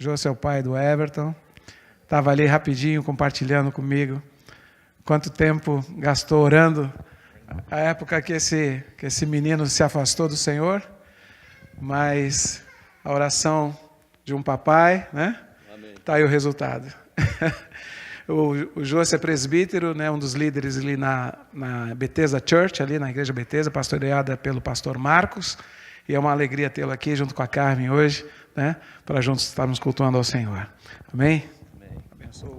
José é o pai do Everton. Estava ali rapidinho compartilhando comigo quanto tempo gastou orando a época que esse menino se afastou do Senhor, mas a oração de um papai, né? Está aí o resultado. O José é presbítero, né, um dos líderes ali na Bethesda Church, ali na igreja Bethesda, pastoreada pelo pastor Marcos, e é uma alegria tê-lo aqui junto com a Carmen hoje, né, para juntos estarmos cultuando ao Senhor. Amém? Amém. Abençoe.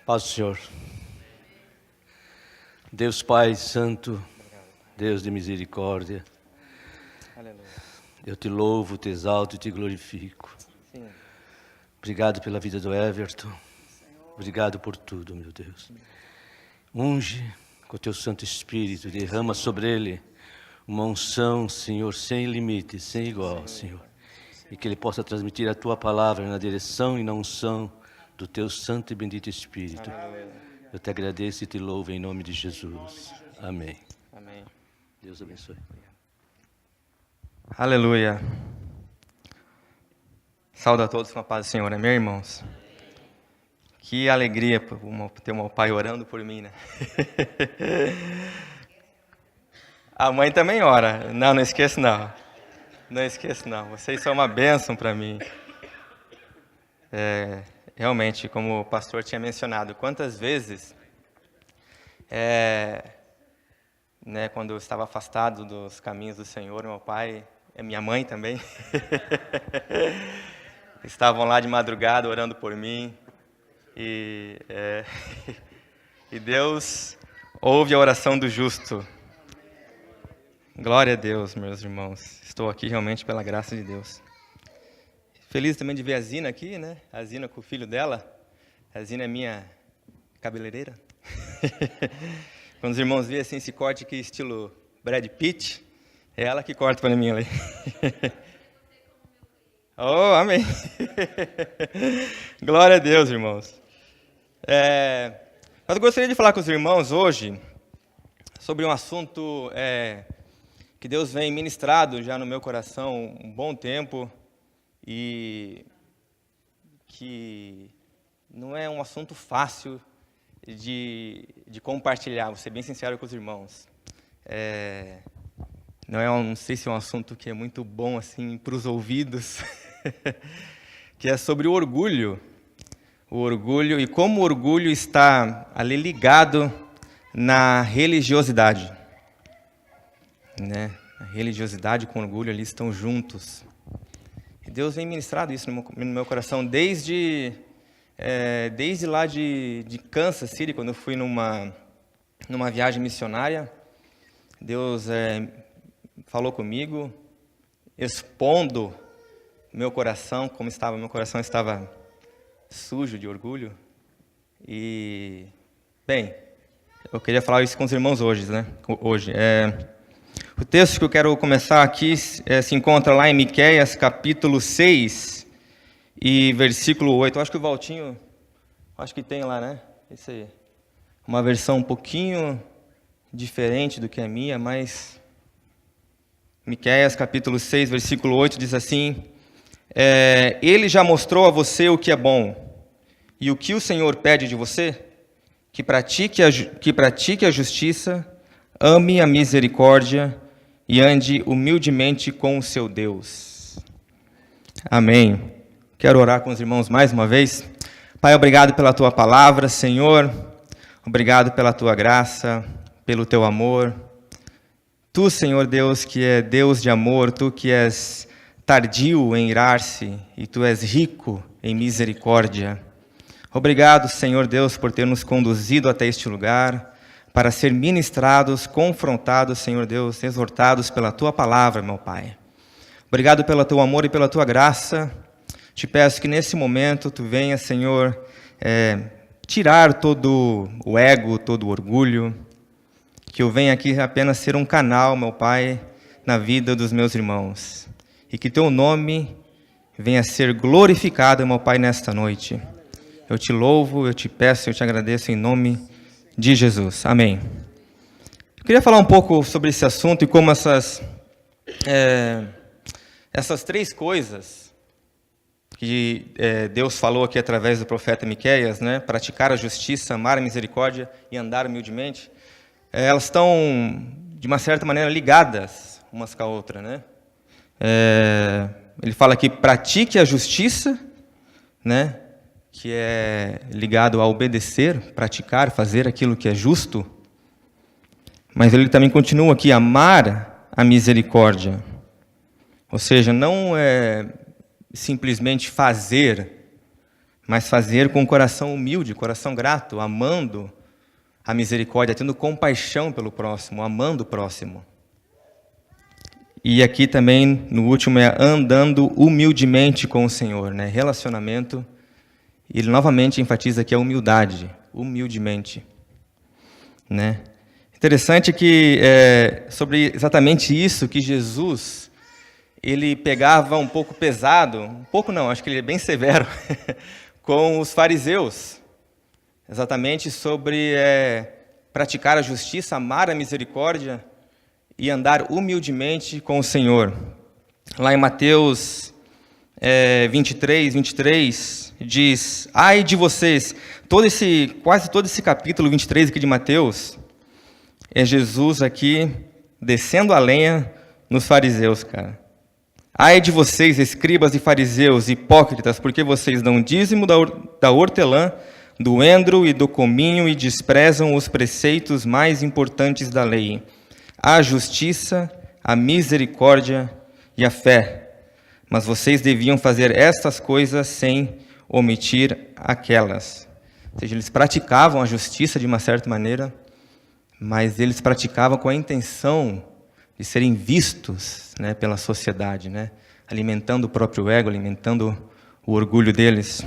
Paz do Senhor. Deus Pai Santo, Deus de misericórdia, eu te louvo, te exalto e te glorifico. Obrigado pela vida do Everton. Obrigado por tudo, meu Deus. Unge com o teu Santo Espírito, derrama sobre ele uma unção, Senhor, sem limite, sem igual, Senhor. E que ele possa transmitir a tua palavra na direção e na unção do teu Santo e bendito Espírito. Eu te agradeço e te louvo em nome de Jesus. Amém. Amém. Deus abençoe. Aleluia. Saúde a todos com a paz do Senhor, amém, irmãos? Que alegria ter meu pai orando por mim, né? A mãe também ora. Não esqueço não. Não esqueço não. Vocês são uma bênção para mim. Realmente, como o pastor tinha mencionado, quantas vezes, né, quando eu estava afastado dos caminhos do Senhor, meu pai, minha mãe também, estavam lá de madrugada orando por mim. E Deus ouve a oração do justo. Glória a Deus, meus irmãos. Estou aqui realmente pela graça de Deus. Feliz também de ver a Zina aqui, né? A Zina com o filho dela. A Zina é minha cabeleireira. Quando os irmãos veem assim, esse corte aqui estilo Brad Pitt, é ela que corta para mim ali. Oh, amém. Glória a Deus, irmãos. Mas eu gostaria de falar com os irmãos hoje sobre um assunto que Deus vem ministrado já no meu coração um bom tempo e que não é um assunto fácil de compartilhar, vou ser bem sincero com os irmãos. Não sei se é um assunto que é muito bom assim para os ouvidos, que é sobre o orgulho. O orgulho e como o orgulho está ali ligado na religiosidade. Né? A religiosidade com o orgulho ali estão juntos. E Deus vem ministrado isso no meu coração desde lá de Kansas City, quando eu fui numa viagem missionária. Deus falou comigo, expondo meu coração, meu coração estava sujo de orgulho. E, bem, eu queria falar isso com os irmãos hoje, né? O texto que eu quero começar aqui se encontra lá em Miqueias, capítulo 6 e versículo 8. Eu acho que o Valtinho, acho que tem lá, né? Esse aí. Uma versão um pouquinho diferente do que a minha, mas Miqueias, capítulo 6, versículo 8, diz assim: Ele já mostrou a você o que é bom, e o que o Senhor pede de você? Que pratique a justiça, ame a misericórdia e ande humildemente com o seu Deus. Amém. Quero orar com os irmãos mais uma vez. Pai, obrigado pela Tua palavra, Senhor. Obrigado pela Tua graça, pelo Teu amor. Tu, Senhor Deus, que é Deus de amor, Tu que és tardio em irar-se e Tu és rico em misericórdia. Obrigado, Senhor Deus, por ter nos conduzido até este lugar, para ser ministrados, confrontados, Senhor Deus, exortados pela Tua palavra, meu Pai. Obrigado pelo Teu amor e pela Tua graça. Te peço que nesse momento Tu venha, Senhor, tirar todo o ego, todo o orgulho, que eu venha aqui apenas ser um canal, meu Pai, na vida dos meus irmãos. E que Teu nome venha ser glorificado, meu Pai, nesta noite. Eu Te louvo, eu Te peço, eu Te agradeço em nome de Jesus. Amém. Eu queria falar um pouco sobre esse assunto e como essas três coisas que Deus falou aqui através do profeta Miqueias, né? Praticar a justiça, amar a misericórdia e andar humildemente, elas estão, de uma certa maneira, ligadas umas com a outra, né? Ele fala aqui, pratique a justiça, né? Que é ligado a obedecer, praticar, fazer aquilo que é justo. Mas ele também continua aqui, amar a misericórdia. Ou seja, não é simplesmente fazer, mas fazer com o coração humilde, coração grato, amando a misericórdia, tendo compaixão pelo próximo, amando o próximo. E aqui também, no último, é andando humildemente com o Senhor, né? Relacionamento. Ele novamente enfatiza aqui a humildade, humildemente, né? Interessante que sobre exatamente isso que Jesus ele pegava um pouco pesado, um pouco não, acho que ele é bem severo, com os fariseus, exatamente sobre praticar a justiça, amar a misericórdia e andar humildemente com o Senhor. Lá em Mateus 23, diz, ai de vocês, quase todo esse capítulo 23 aqui de Mateus, é Jesus aqui descendo a lenha nos fariseus, cara. Ai de vocês, escribas e fariseus, hipócritas, porque vocês dão dízimo da hortelã, do endro e do cominho e desprezam os preceitos mais importantes da lei, a justiça, a misericórdia e a fé. Mas vocês deviam fazer estas coisas sem omitir aquelas. Ou seja, eles praticavam a justiça de uma certa maneira, mas eles praticavam com a intenção de serem vistos, né, pela sociedade, né, alimentando o próprio ego, alimentando o orgulho deles.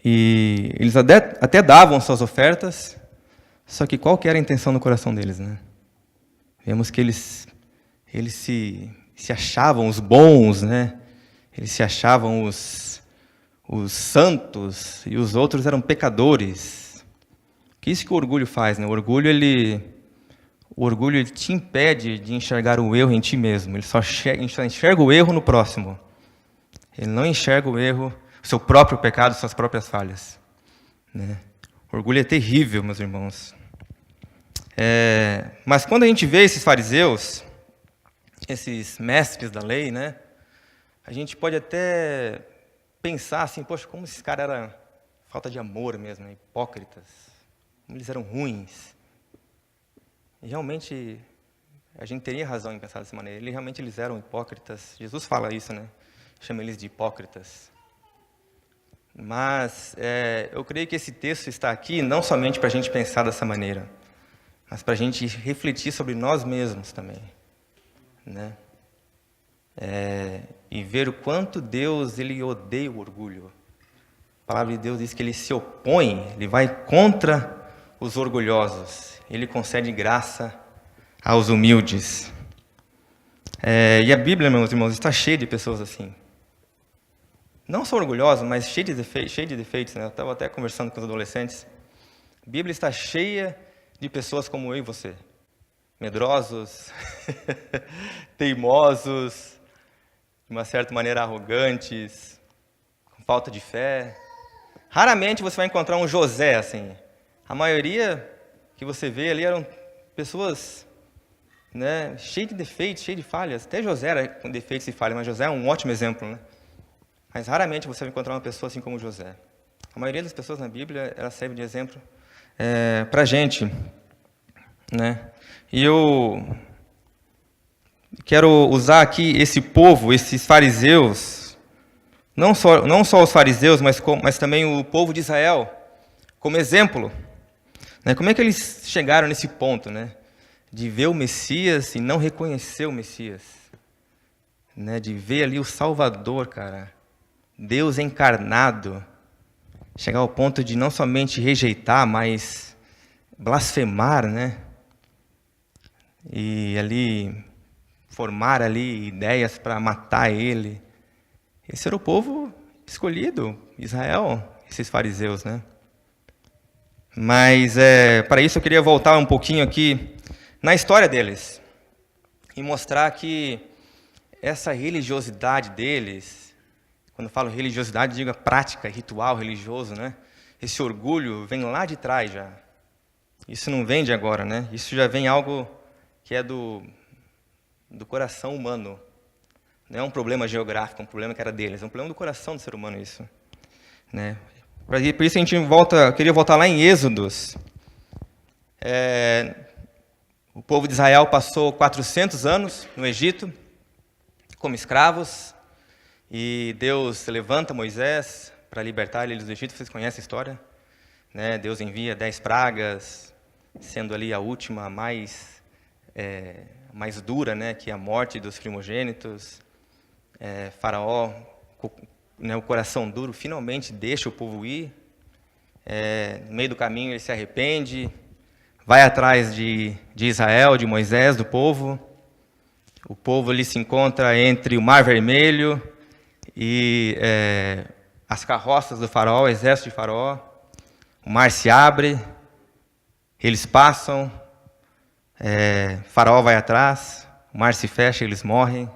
E eles até davam suas ofertas, só que qual que era a intenção no coração deles, né? Vemos que eles se achavam os bons, né? Eles se achavam os santos e os outros eram pecadores. Que isso que o orgulho faz, né? O orgulho ele te impede de enxergar o erro em ti mesmo. Ele só enxerga o erro no próximo. Ele não enxerga o erro, o seu próprio pecado, suas próprias falhas, né? O orgulho é terrível, meus irmãos. Mas quando a gente vê esses fariseus, esses mestres da lei, né? A gente pode até pensar assim, poxa, como esses caras eram falta de amor mesmo, né? Hipócritas. Como eles eram ruins. E realmente, a gente teria razão em pensar dessa maneira. Eles eram hipócritas. Jesus fala isso, né? Chama eles de hipócritas. Mas eu creio que esse texto está aqui não somente para a gente pensar dessa maneira, mas para a gente refletir sobre nós mesmos também, né? E ver o quanto Deus ele odeia o orgulho. A palavra de Deus diz que ele se opõe, ele vai contra os orgulhosos, ele concede graça aos humildes. E a Bíblia, meus irmãos, está cheia de pessoas assim. Não só orgulhosos, mas cheia de defeitos, né? Eu estava até conversando com os adolescentes. A Bíblia está cheia de pessoas como eu e você. Medrosos, teimosos, de uma certa maneira arrogantes, com falta de fé. Raramente você vai encontrar um José assim. A maioria que você vê ali eram pessoas, né, cheias de defeitos, cheias de falhas. Até José era com defeitos e falhas, mas José é um ótimo exemplo, né? Mas raramente você vai encontrar uma pessoa assim como José. A maioria das pessoas na Bíblia, ela serve de exemplo para a gente, né? E eu quero usar aqui esse povo, esses fariseus, não só os fariseus, mas também o povo de Israel, como exemplo. Né? Como é que eles chegaram nesse ponto, né? De ver o Messias e não reconhecer o Messias? Né? De ver ali o Salvador, cara, Deus encarnado, chegar ao ponto de não somente rejeitar, mas blasfemar, né? E ali formar ali ideias para matar ele. Esse era o povo escolhido, Israel, esses fariseus, né? Mas para isso eu queria voltar um pouquinho aqui na história deles e mostrar que essa religiosidade deles, Quando eu falo religiosidade, digo prática, ritual religioso, né? Esse orgulho vem lá de trás já. Isso não vem de agora, né? Isso já vem algo que é do coração humano. Não é um problema geográfico, um problema que era deles. É um problema do coração do ser humano isso. Né? Por isso a gente queria voltar lá em Êxodos. O povo de Israel passou 400 anos no Egito, como escravos, e Deus levanta Moisés para libertar eles do Egito. Vocês conhecem a história? Né? Deus envia 10 pragas, sendo ali a última mais dura, né? Que é a morte dos primogênitos. Faraó, né, o coração duro, finalmente deixa o povo ir. No meio do caminho ele se arrepende, vai atrás de Israel, de Moisés, do povo. O povo ali se encontra entre o Mar Vermelho e as carroças do faraó, o exército de faraó. O mar se abre, eles passam, faraó vai atrás, o mar se fecha, eles morrem.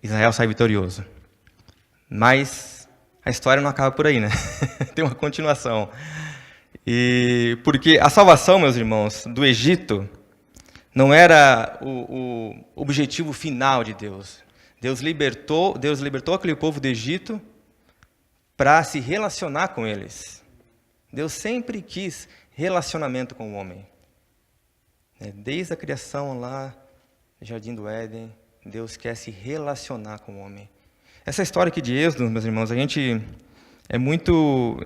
Israel sai vitorioso. Mas a história não acaba por aí, né? Tem uma continuação. Porque a salvação, meus irmãos, do Egito não era o objetivo final de Deus. Deus libertou aquele povo do Egito para se relacionar com eles. Deus sempre quis relacionamento com o homem. Desde a criação lá, no Jardim do Éden, Deus quer se relacionar com o homem. Essa história aqui de Êxodo, meus irmãos,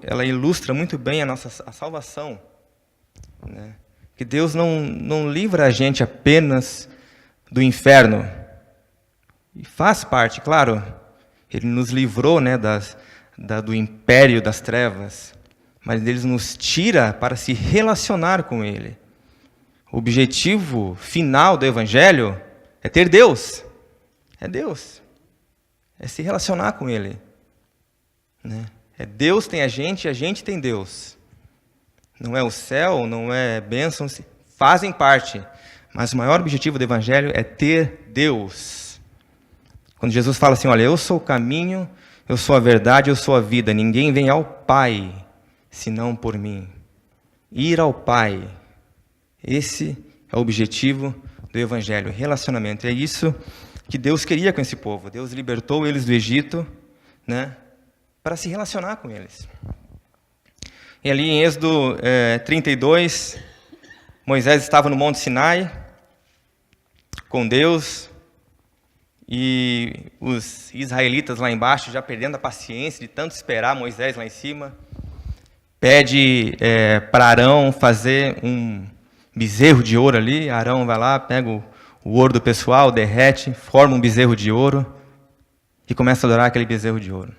ela ilustra muito bem a salvação, né? Que Deus não livra a gente apenas do inferno. E faz parte, claro, Ele nos livrou, né, do império das trevas, mas Ele nos tira para se relacionar com Ele. O objetivo final do Evangelho é ter Deus. É Deus. É se relacionar com Ele. Né? Deus tem a gente tem Deus. Não é o céu, não é bênçãos, fazem parte. Mas o maior objetivo do Evangelho é ter Deus. Quando Jesus fala assim, olha, eu sou o caminho, eu sou a verdade, eu sou a vida. Ninguém vem ao Pai, senão por mim. Ir ao Pai. Esse é o objetivo do Evangelho, relacionamento. É isso que Deus queria com esse povo. Deus libertou eles do Egito, né, para se relacionar com eles. E ali em Êxodo 32, Moisés estava no Monte Sinai com Deus, e os israelitas lá embaixo, já perdendo a paciência de tanto esperar Moisés lá em cima, pede para Arão fazer um bezerro de ouro ali. Arão vai lá, pega o ouro do pessoal, derrete, forma um bezerro de ouro e começa a adorar aquele bezerro de ouro.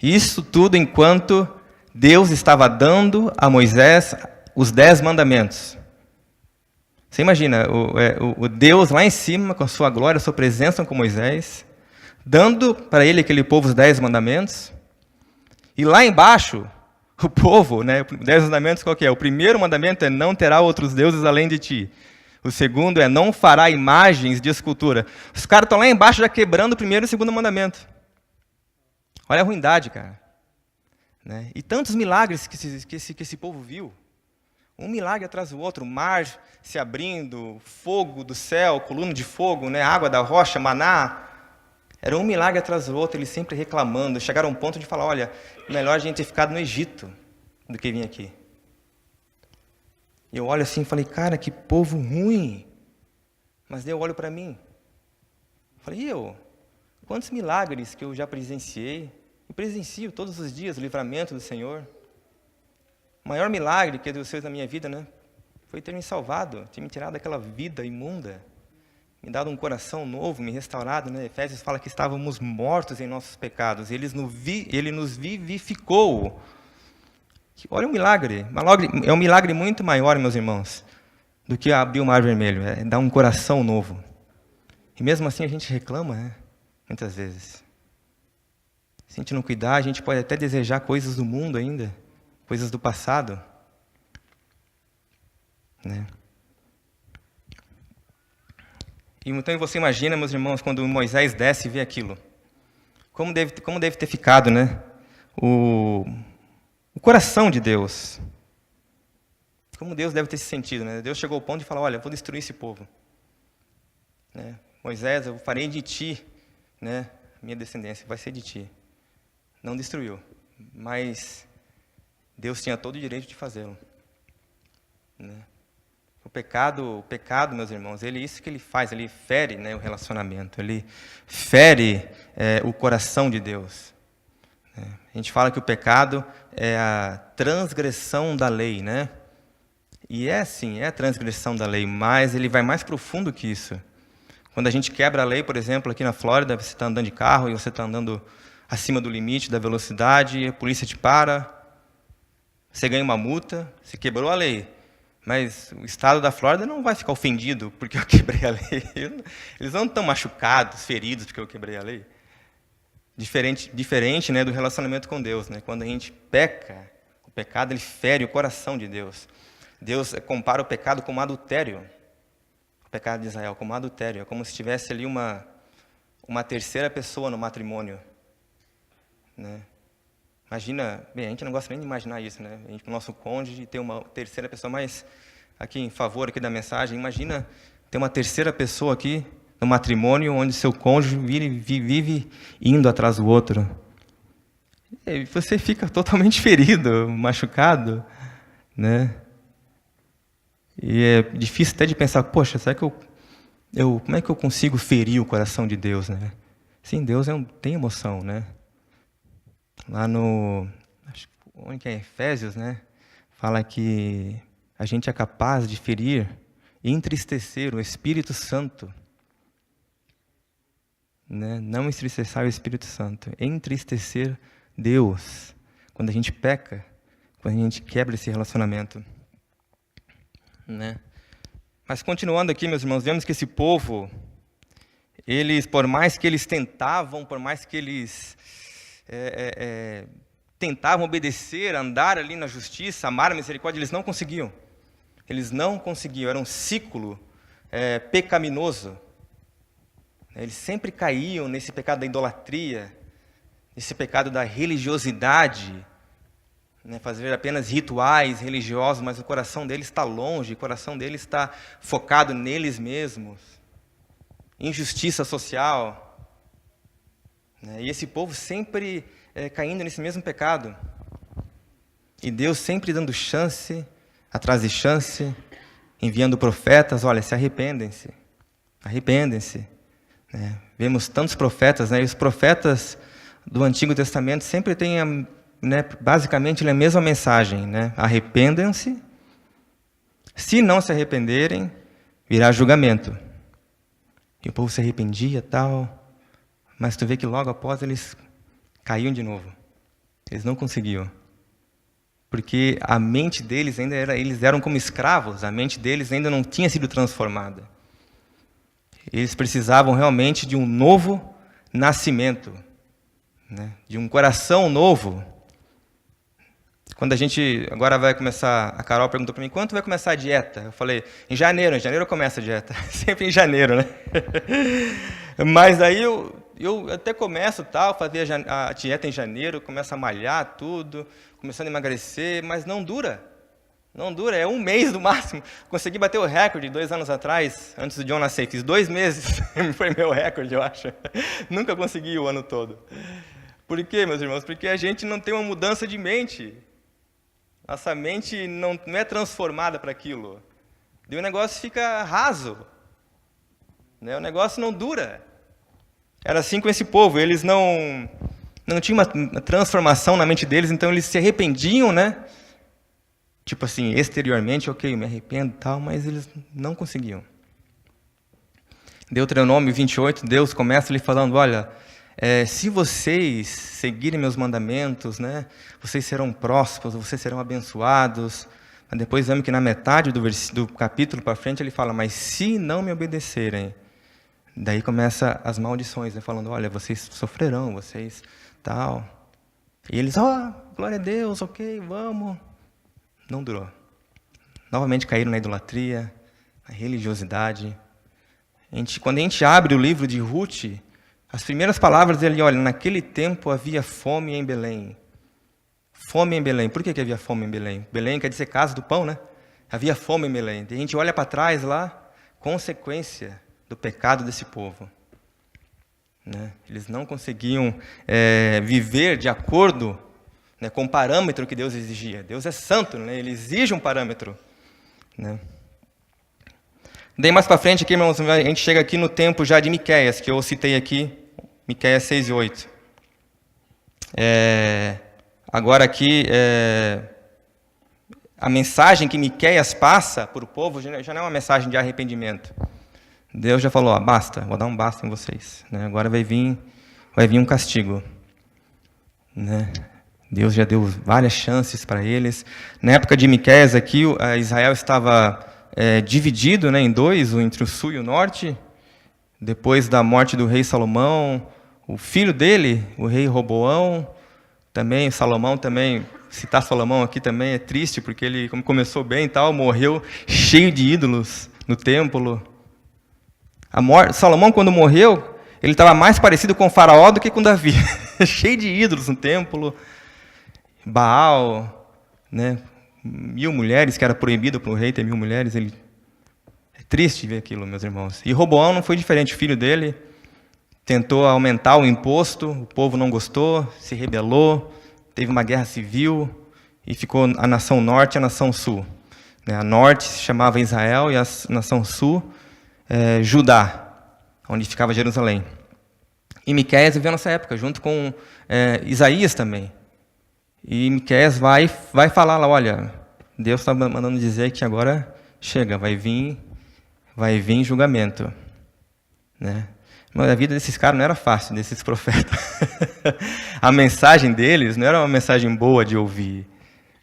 Isso tudo enquanto Deus estava dando a Moisés os 10 mandamentos. Você imagina, o Deus lá em cima, com a sua glória, a sua presença com Moisés, dando para ele, aquele povo, os 10 mandamentos. E lá embaixo, o povo, né, 10 mandamentos, qual que é? O primeiro mandamento é não terá outros deuses além de ti. O segundo é não fará imagens de escultura. Os caras estão lá embaixo já quebrando o primeiro e o segundo mandamento. Olha a ruindade, cara. Né? E tantos milagres que esse povo viu. Um milagre atrás do outro. O mar se abrindo, fogo do céu, coluna de fogo, né? Água da rocha, maná. Era um milagre atrás do outro, eles sempre reclamando. Chegaram a um ponto de falar, olha, melhor a gente ter ficado no Egito do que vir aqui. E eu olho assim e falei, cara, que povo ruim. Mas daí eu olho para mim. Falei, quantos milagres que eu já presenciei. Eu presencio todos os dias o livramento do Senhor. O maior milagre que Deus fez na minha vida, né, foi ter me salvado, ter me tirado daquela vida imunda, me dado um coração novo, me restaurado. Né? Efésios fala que estávamos mortos em nossos pecados. Ele nos vivificou. Olha um milagre. É um milagre muito maior, meus irmãos, do que abrir o Mar Vermelho. É dar um coração novo. E mesmo assim a gente reclama, né? Muitas vezes. Se a gente não cuidar, a gente pode até desejar coisas do mundo ainda, coisas do passado. Né? E então você imagina, meus irmãos, quando Moisés desce e vê aquilo. como deve ter ficado, né? O coração de Deus. Como Deus deve ter se sentido, né? Deus chegou ao ponto de falar, olha, eu vou destruir esse povo. Né? Moisés, eu farei de ti, né? Minha descendência vai ser de ti. Não destruiu, mas Deus tinha todo o direito de fazê-lo. Né? O pecado, meus irmãos, isso que ele faz, ele fere, né, o relacionamento, ele fere o coração de Deus. A gente fala que o pecado é a transgressão da lei, né? E sim, é a transgressão da lei, mas ele vai mais profundo que isso. Quando a gente quebra a lei, por exemplo, aqui na Flórida, você está andando de carro e você está andando acima do limite da velocidade, a polícia te para, você ganha uma multa, você quebrou a lei. Mas o estado da Flórida não vai ficar ofendido porque eu quebrei a lei. Eles não estão machucados, feridos porque eu quebrei a lei. Diferente, né, do relacionamento com Deus. Né? Quando a gente peca, o pecado ele fere o coração de Deus. Deus compara o pecado como adultério. O pecado de Israel como adultério. É como se tivesse ali uma terceira pessoa no matrimônio. Né? Imagina, bem, a gente não gosta nem de imaginar isso, né? A gente, o nosso cônjuge, ter uma terceira pessoa, mas aqui em favor aqui da mensagem, imagina ter uma terceira pessoa aqui no matrimônio, onde seu cônjuge vive indo atrás do outro. E você fica totalmente ferido, machucado, né? E é difícil até de pensar, poxa, será que como é que eu consigo ferir o coração de Deus, né? Sim, Deus tem emoção, né? Lá onde que é Efésios, né? Fala que a gente é capaz de ferir e entristecer o Espírito Santo. Né? Não entristecer o Espírito Santo, entristecer Deus. Quando a gente peca, quando a gente quebra esse relacionamento. Né? Mas continuando aqui, meus irmãos, vemos que esse povo, por mais que eles tentavam, por mais que eles tentavam obedecer, andar ali na justiça, amar a misericórdia, eles não conseguiam. Eles não conseguiam, era um ciclo pecaminoso. Eles sempre caíam nesse pecado da idolatria, nesse pecado da religiosidade, né, fazer apenas rituais religiosos, mas o coração deles está longe, o coração deles está focado neles mesmos. Injustiça social. E esse povo sempre caindo nesse mesmo pecado. E Deus sempre dando chance, atrás de chance, enviando profetas, olha, se arrependem-se. Arrependem-se. Vemos tantos profetas, né? E os profetas do Antigo Testamento sempre têm, basicamente, a mesma mensagem. Né? Arrependam-se. Se não se arrependerem, virá julgamento. E o povo se arrependia, tal... Mas tu vê que logo após eles caíam de novo. Eles não conseguiam. Porque a mente deles eles eram como escravos, a mente deles ainda não tinha sido transformada. Eles precisavam realmente de um novo nascimento, né? De um coração novo. Quando a gente agora vai começar, a Carol perguntou para mim, quando vai começar a dieta? Eu falei, em janeiro começa a dieta. Sempre em janeiro, né? Mas aí eu até começo, fazer a dieta em janeiro, começo a malhar tudo, começando a emagrecer, mas não dura. Não dura, é um mês no máximo. Consegui bater o recorde 2 anos atrás, antes do John nascer. Fiz 2 meses, foi meu recorde, eu acho. Nunca consegui o ano todo. Por quê, meus irmãos? Porque a gente não tem uma mudança de mente. Nossa mente não é transformada para aquilo. E o negócio fica raso. Né? O negócio não dura. Era assim com esse povo, eles não tinham uma transformação na mente deles, então eles se arrependiam, né? Tipo assim, exteriormente, ok, eu me arrependo e tal, mas eles não conseguiam. Deuteronômio 28, Deus começa lhe falando, olha, se vocês seguirem meus mandamentos, né, vocês serão prósperos, vocês serão abençoados. Mas depois vemos que na metade do capítulo para frente ele fala, mas se não me obedecerem, daí começa as maldições, né, falando, olha, vocês sofrerão, vocês tal. E eles, glória a Deus, ok, vamos. Não durou. Novamente caíram na idolatria, na religiosidade. Quando a gente abre o livro de Ruth, As primeiras palavras dele, olha, naquele tempo havia fome em Belém. Fome em Belém. Por que havia fome em Belém? Belém quer dizer casa do pão, né? Havia fome em Belém. E a gente olha para trás lá, consequência do pecado desse povo. Né? Eles não conseguiam viver de acordo, né, com o parâmetro que Deus exigia. Deus é santo, né? Ele exige um parâmetro. Né? Daí mais para frente, aqui, irmãos, a gente chega aqui no tempo já de Miqueias, que eu citei aqui, Miqueias 6 e 8. Agora aqui, a mensagem que Miqueias passa para o povo já não é uma mensagem de arrependimento. Deus já falou, basta, vou dar um basta em vocês. Né? Agora vai vir um castigo. Né? Deus já deu várias chances para eles. Na época de Miqueias aqui, Israel estava dividido, né, em dois, entre o sul e o norte. Depois da morte do rei Salomão, o filho dele, o rei Roboão, também, Salomão também, citar Salomão aqui também é triste, porque ele, como começou bem e tal, morreu cheio de ídolos no templo. Salomão, quando morreu, ele estava mais parecido com o faraó do que com Davi. Cheio de ídolos no templo. Baal, né? 1000 mulheres, que era proibido para o rei ter 1000 mulheres. É triste ver aquilo, meus irmãos. E Roboão não foi diferente. O filho dele tentou aumentar o imposto, o povo não gostou, se rebelou, teve uma guerra civil e ficou a nação norte e a nação sul. A norte se chamava Israel e a nação sul Judá, onde ficava Jerusalém. E Miqueias viveu nessa época, junto com Isaías também. E Miqueias vai falar lá, olha, Deus está mandando dizer que agora chega, vai vir julgamento. Né? Mas a vida desses caras não era fácil, desses profetas. A mensagem deles não era uma mensagem boa de ouvir.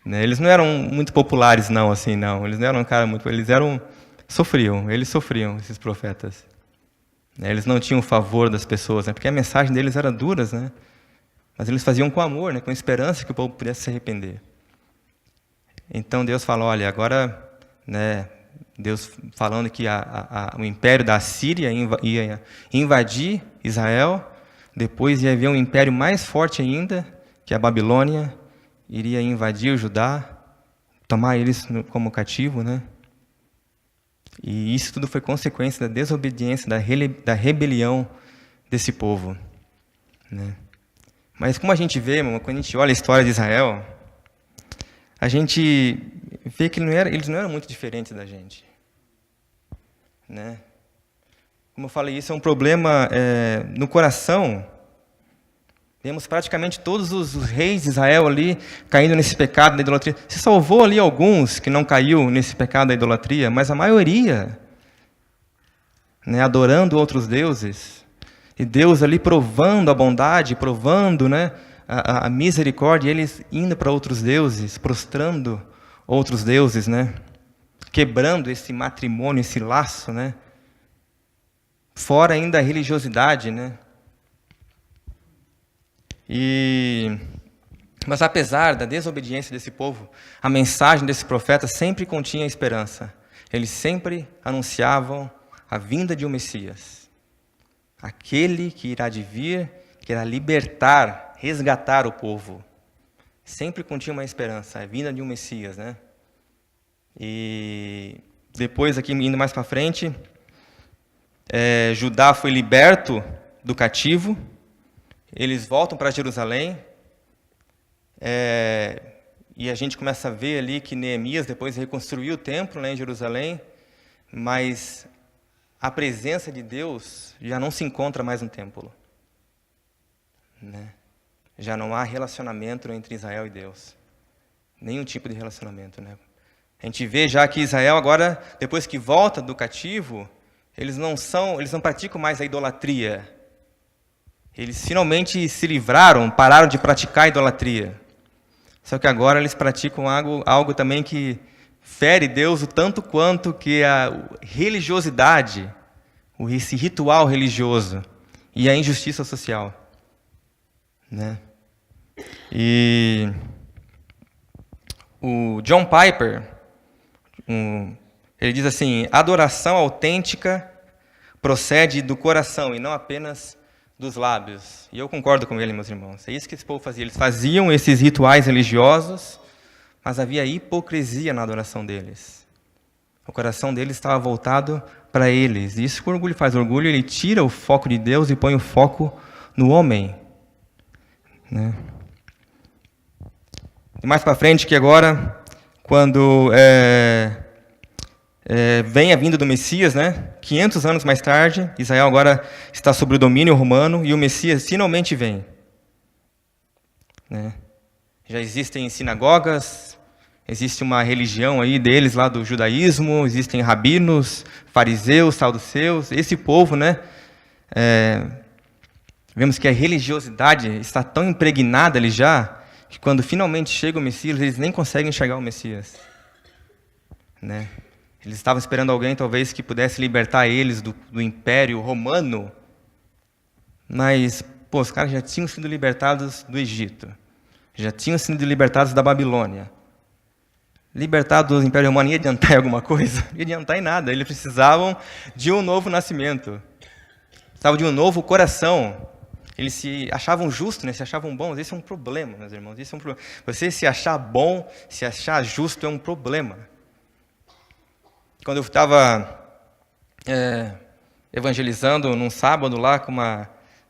Né? Eles não eram muito populares, não, assim, não. Eles não eram um cara muito... Eles sofriam, esses profetas. Eles não tinham o favor das pessoas, né? Porque a mensagem deles era dura, né? Mas eles faziam com amor, né? Com esperança que o povo pudesse se arrepender. Então Deus falou, olha, agora, né, Deus falando que o império da Assíria ia invadir Israel, depois ia haver um império mais forte ainda, que a Babilônia iria invadir o Judá, tomar eles como cativo, né? E isso tudo foi consequência da desobediência, da rebelião desse povo. Né? Mas como a gente vê, irmão, quando a gente olha a história de Israel, a gente vê que eles não eram muito diferentes da gente. Né? Como eu falei, isso é um problema no coração. Vemos praticamente todos os reis de Israel ali caindo nesse pecado da idolatria. Se salvou ali alguns que não caiu nesse pecado da idolatria, mas a maioria, né, adorando outros deuses. E Deus ali provando a bondade, provando, né, a misericórdia, e eles indo para outros deuses, prostrando outros deuses, né, quebrando esse matrimônio, esse laço. Né, fora ainda a religiosidade, né. Mas apesar da desobediência desse povo, a mensagem desse profeta sempre continha esperança. Eles sempre anunciavam a vinda de um Messias. Aquele que irá de vir, que irá libertar, resgatar o povo. Sempre continha uma esperança, a vinda de um Messias. Né? E depois, aqui indo mais para frente, Judá foi liberto do cativo. Eles voltam para Jerusalém, e a gente começa a ver ali que Neemias depois reconstruiu o templo, né, em Jerusalém, mas a presença de Deus já não se encontra mais no templo. Né? Já não há relacionamento entre Israel e Deus. Nenhum tipo de relacionamento. Né? A gente vê já que Israel agora, depois que volta do cativo, eles não praticam mais a idolatria. Eles finalmente se livraram, pararam de praticar a idolatria. Só que agora eles praticam algo também que fere Deus o tanto quanto que a religiosidade, esse ritual religioso e a injustiça social. Né? E o John Piper, ele diz assim, adoração autêntica procede do coração e não apenas dos lábios. E eu concordo com ele, meus irmãos. É isso que esse povo fazia. Eles faziam esses rituais religiosos, mas havia hipocrisia na adoração deles. O coração deles estava voltado para eles. E isso que o orgulho faz. O orgulho, ele tira o foco de Deus e põe o foco no homem. Né? E mais para frente, que agora, quando vem a vinda do Messias, né? 500 anos mais tarde, Israel agora está sob o domínio romano e o Messias finalmente vem. Né? Já existem sinagogas, existe uma religião aí deles lá do judaísmo, existem rabinos, fariseus, saduceus, esse povo, né? Vemos que a religiosidade está tão impregnada ali já, que quando finalmente chega o Messias, eles nem conseguem enxergar o Messias. Né? Eles estavam esperando alguém, talvez, que pudesse libertar eles do Império Romano, mas, os caras já tinham sido libertados do Egito, já tinham sido libertados da Babilônia. Libertados do Império Romano ia adiantar em alguma coisa? Não ia adiantar em nada, eles precisavam de um novo nascimento, precisavam de um novo coração. Eles se achavam justos, né? Se achavam bons. Esse é um problema, meus irmãos. Esse é um problema. Você se achar bom, se achar justo é um problema. Quando eu estava evangelizando num sábado lá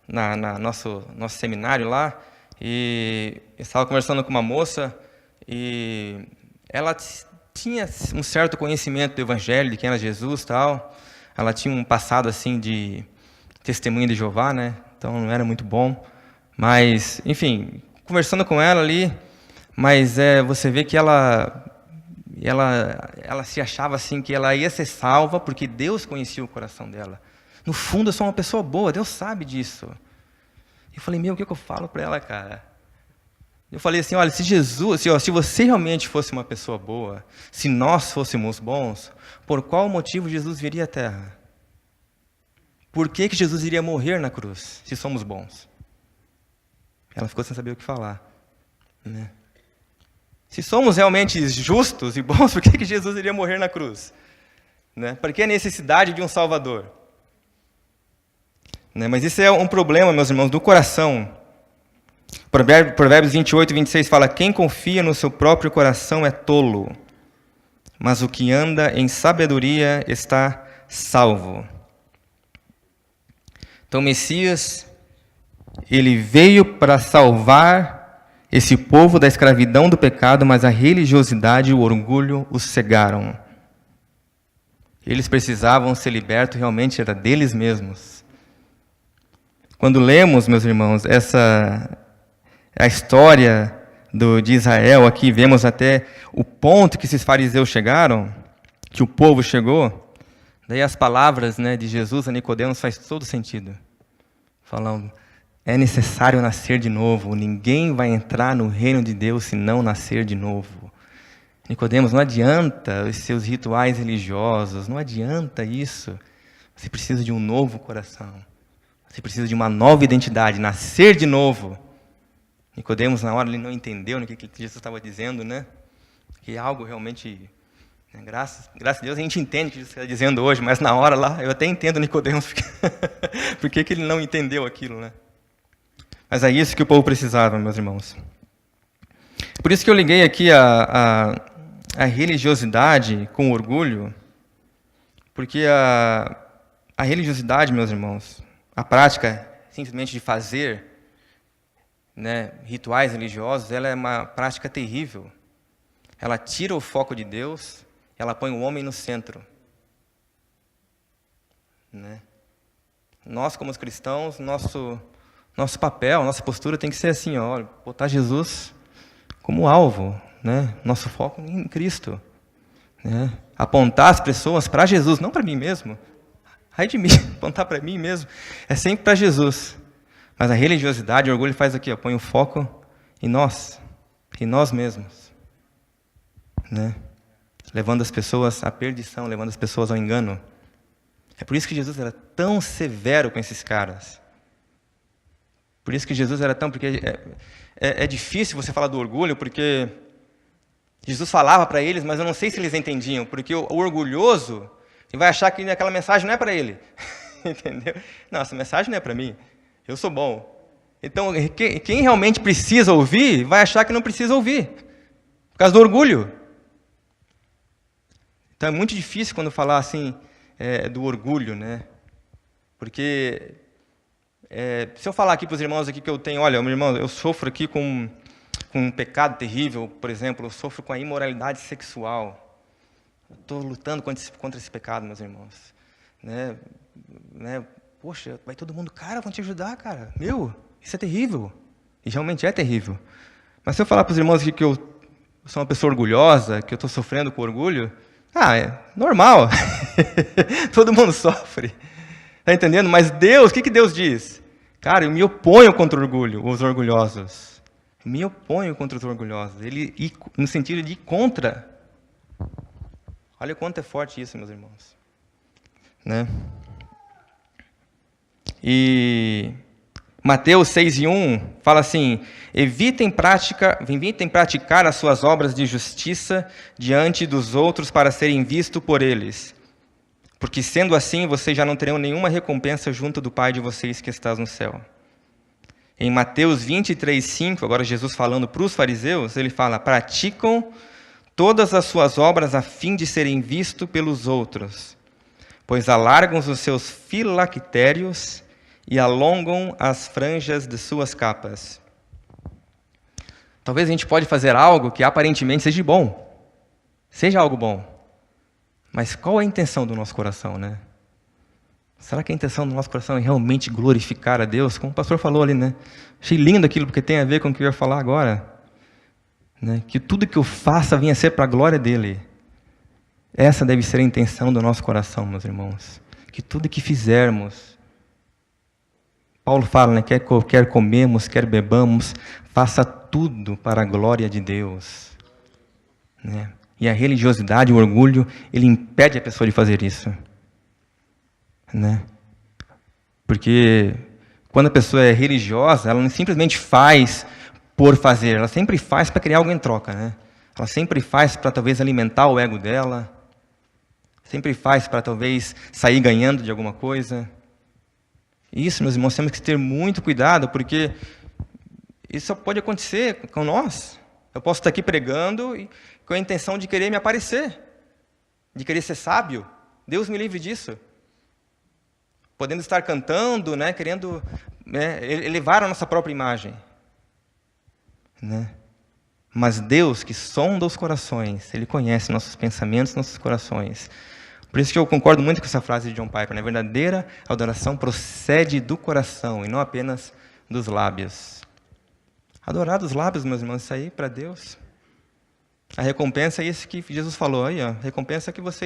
na nosso seminário lá, e eu estava conversando com uma moça e ela tinha um certo conhecimento do Evangelho, de quem era Jesus e tal. Ela tinha um passado assim de testemunha de Jeová, né? Então não era muito bom, mas, enfim, conversando com ela ali, mas você vê que ela se achava assim que ela ia ser salva porque Deus conhecia o coração dela. No fundo, eu sou uma pessoa boa, Deus sabe disso. Eu falei, o que eu falo para ela, cara? Eu falei assim, olha, se você realmente fosse uma pessoa boa, se nós fôssemos bons, por qual motivo Jesus viria à Terra? Por que Jesus iria morrer na cruz, se somos bons? Ela ficou sem saber o que falar. Né? Se somos realmente justos e bons, por que Jesus iria morrer na cruz? Né? Para que a necessidade de um Salvador? Né? Mas isso é um problema, meus irmãos, do coração. Provérbios 28 e 26 fala, quem confia no seu próprio coração é tolo, mas o que anda em sabedoria está salvo. Então, o Messias, ele veio para salvar esse povo da escravidão do pecado, mas a religiosidade e o orgulho os cegaram. Eles precisavam ser libertos, realmente era deles mesmos. Quando lemos, meus irmãos, a história de Israel aqui, vemos até o ponto que esses fariseus chegaram, que o povo chegou. Daí as palavras, né, de Jesus a Nicodemos faz todo sentido. Falando, é necessário nascer de novo. Ninguém vai entrar no reino de Deus se não nascer de novo. Nicodemos, não adianta os seus rituais religiosos, não adianta isso. Você precisa de um novo coração. Você precisa de uma nova identidade, nascer de novo. Nicodemos, na hora, ele não entendeu o que Jesus estava dizendo, né? Que é algo realmente... Graças a Deus a gente entende o que Jesus está dizendo hoje, mas na hora lá, eu até entendo Nicodemos, por que ele não entendeu aquilo, né? Mas é isso que o povo precisava, meus irmãos. Por isso que eu liguei aqui a religiosidade com o orgulho, porque a religiosidade, meus irmãos, a prática simplesmente de fazer, né, rituais religiosos, ela é uma prática terrível. Ela tira o foco de Deus, ela põe o homem no centro. Né? Nós, como os cristãos, nosso papel, nossa postura tem que ser assim, ó, botar Jesus como alvo, né? Nosso foco em Cristo. Né? Apontar as pessoas para Jesus, não para mim mesmo. Ai de mim, apontar para mim mesmo. É sempre para Jesus. Mas a religiosidade, o orgulho faz aqui, ó, põe o foco em nós mesmos. Né? Levando as pessoas à perdição, levando as pessoas ao engano. É por isso que Jesus era tão severo com esses caras. Por isso que Jesus era tão... Porque é difícil você falar do orgulho, porque Jesus falava para eles, mas eu não sei se eles entendiam, porque o orgulhoso ele vai achar que aquela mensagem não é para ele. Entendeu? Não, essa mensagem não é para mim. Eu sou bom. Então, quem realmente precisa ouvir, vai achar que não precisa ouvir. Por causa do orgulho. Então, é muito difícil quando falar assim, do orgulho, né? Porque, se eu falar aqui para os irmãos aqui que eu tenho, olha, meu irmão, eu sofro aqui com um pecado terrível, por exemplo, eu sofro com a imoralidade sexual. Estou lutando contra esse pecado, meus irmãos. Né? Poxa, vai todo mundo, cara, vão te ajudar, cara. Isso é terrível. E realmente é terrível. Mas se eu falar para os irmãos aqui que eu sou uma pessoa orgulhosa, que eu estou sofrendo com orgulho, é normal. Todo mundo sofre. Está entendendo? Mas Deus, o que Deus diz? Cara, eu me oponho contra o orgulho, os orgulhosos. Eu me oponho contra os orgulhosos. No sentido de ir contra. Olha o quanto é forte isso, meus irmãos. Né? E Mateus 6:1 fala assim: evitem praticar as suas obras de justiça diante dos outros para serem vistos por eles. Porque sendo assim, vocês já não terão nenhuma recompensa junto do Pai de vocês que está no céu. Em Mateus 23:5, agora Jesus falando para os fariseus, ele fala: praticam todas as suas obras a fim de serem vistos pelos outros, pois alargam os seus filactérios e alongam as franjas de suas capas. Talvez a gente pode fazer algo que aparentemente seja bom, seja algo bom. Mas qual é a intenção do nosso coração, né? Será que a intenção do nosso coração é realmente glorificar a Deus? Como o pastor falou ali, né? Achei lindo aquilo, porque tem a ver com o que eu ia falar agora. Né? Que tudo que eu faça venha ser para a glória dEle. Essa deve ser a intenção do nosso coração, meus irmãos. Que tudo que fizermos... Paulo fala, né? Quer comemos, quer bebamos, faça tudo para a glória de Deus. Né? E a religiosidade, o orgulho, ele impede a pessoa de fazer isso. Né? Porque quando a pessoa é religiosa, ela não simplesmente faz por fazer, ela sempre faz para criar algo em troca. Né? Ela sempre faz para talvez alimentar o ego dela, sempre faz para talvez sair ganhando de alguma coisa. Isso, meus irmãos, temos que ter muito cuidado, porque isso só pode acontecer com nós. Eu posso estar aqui pregando e com a intenção de querer me aparecer, de querer ser sábio. Deus me livre disso. Podendo estar cantando, né, querendo elevar a nossa própria imagem. Né? Mas Deus, que sonda os corações, Ele conhece nossos pensamentos, nossos corações. Por isso que eu concordo muito com essa frase de John Piper, né? A verdadeira adoração procede do coração e não apenas dos lábios. Adorar dos lábios, meus irmãos, isso aí para Deus. A recompensa é isso que Jesus falou aí, ó. A recompensa é que os